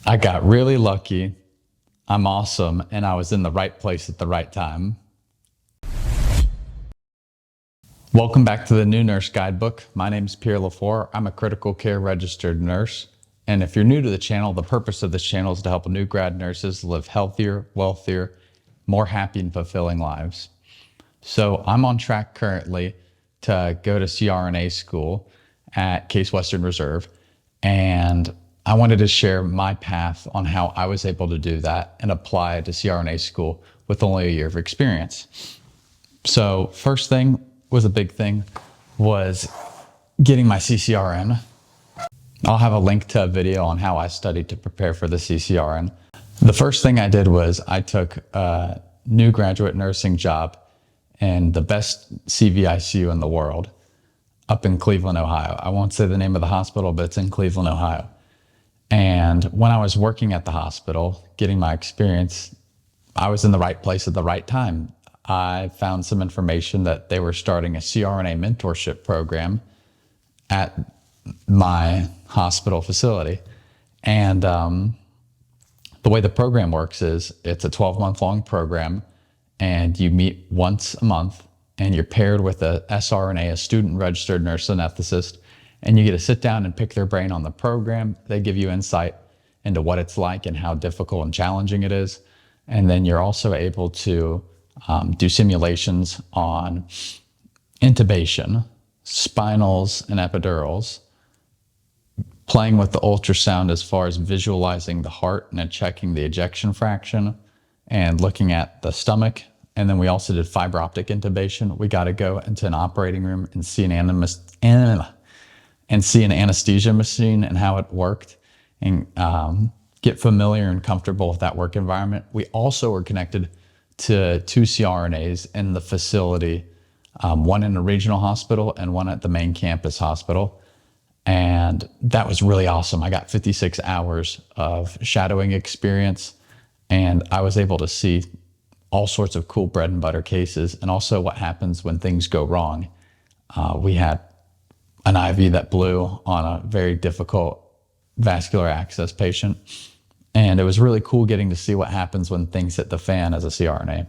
I got really lucky. I'm awesome, and I was in the right place at the right time. Welcome back to the New Nurse Guidebook. My name is Pierre Lafleur. I'm a critical care registered nurse. And if you're new to the channel, the purpose of this channel is to help new grad nurses live healthier, wealthier, more happy and fulfilling lives. So I'm on track currently to go to CRNA school at Case Western Reserve. And I wanted to share my path on how I was able to do that and apply to CRNA school with only a year of experience. So first thing was a big thing was getting my CCRN. I'll have a link to a video on how I studied to prepare for the CCRN. The first thing I did was I took a new graduate nursing job in the best CVICU in the world up in Cleveland, Ohio. I won't say the name of the hospital, but it's in Cleveland, Ohio. And when I was working at the hospital, getting my experience, I was in the right place at the right time. I found some information that they were starting a CRNA mentorship program at my hospital facility. And the way the program works is it's a 12-month long program, and you meet once a month, and you're paired with a SRNA, a student registered nurse anesthetist, and you get to sit down and pick their brain on the program. They give you insight into what it's like and how difficult and challenging it is. And then you're also able to do simulations on intubation, spinals and epidurals, playing with the ultrasound as far as visualizing the heart and checking the ejection fraction and looking at the stomach. And then we also did fiber optic intubation. We got to go into an operating room and see an anesthesia machine and how it worked, and get familiar and comfortable with that work environment. We also were connected to 2 CRNAs in the facility, one in a regional hospital and one at the main campus hospital. And that was really awesome. I got 56 hours of shadowing experience, and I was able to see all sorts of cool bread and butter cases, and also what happens when things go wrong. We had an IV that blew on a very difficult vascular access patient. And it was really cool getting to see what happens when things hit the fan as a CRNA.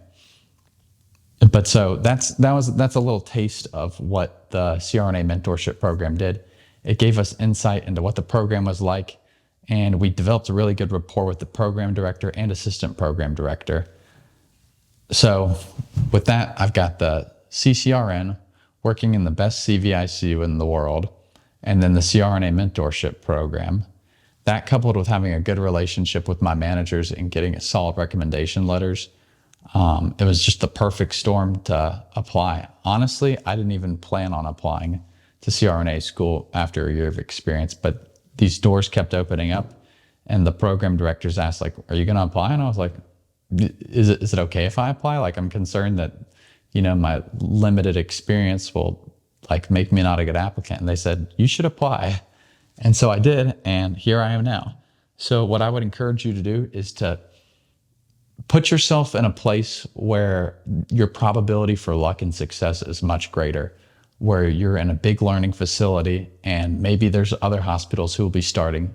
But so that's a little taste of what the CRNA mentorship program did. It gave us insight into what the program was like, and we developed a really good rapport with the program director and assistant program director. So with that, I've got the CCRN, working in the best CVICU in the world, and then the CRNA mentorship program. That, coupled with having a good relationship with my managers and getting solid recommendation letters, it was just the perfect storm to apply. Honestly, I didn't even plan on applying to CRNA school after a year of experience, but these doors kept opening up, and the program directors asked, like, "Are you going to apply?" And I was like, is it okay if I apply? Like, I'm concerned that, my limited experience will make me not a good applicant. And they said, "You should apply." And so I did, and here I am now. So what I would encourage you to do is to put yourself in a place where your probability for luck and success is much greater, where you're in a big learning facility, and maybe there's other hospitals who will be starting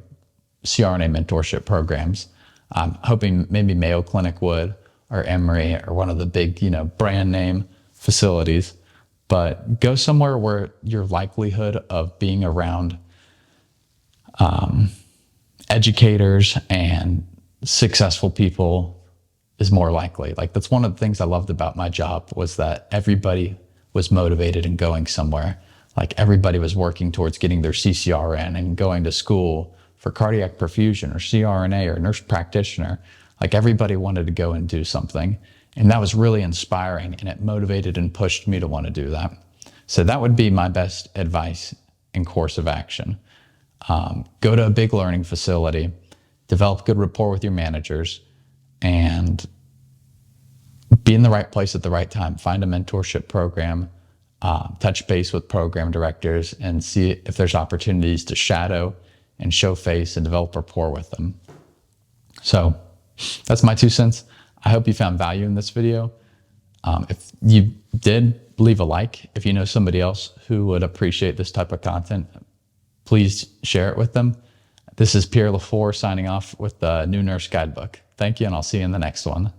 CRNA mentorship programs. I'm hoping maybe Mayo Clinic would, or Emory, or one of the big, brand name facilities. But go somewhere where your likelihood of being around educators and successful people is more likely. That's one of the things I loved about my job, was that everybody was motivated and going somewhere. Everybody was working towards getting their CCRN and going to school for cardiac perfusion or CRNA or nurse practitioner. Everybody wanted to go and do something. And that was really inspiring, and it motivated and pushed me to want to do that. So that would be my best advice and course of action. Go to a big learning facility, develop good rapport with your managers, and be in the right place at the right time. Find a mentorship program, touch base with program directors, and see if there's opportunities to shadow and show face and develop rapport with them. So that's my 2 cents. I hope you found value in this video. If you did, leave a like. If you know somebody else who would appreciate this type of content, please share it with them. This is Pierre Lafour signing off with the New Nurse Guidebook. Thank you, and I'll see you in the next one.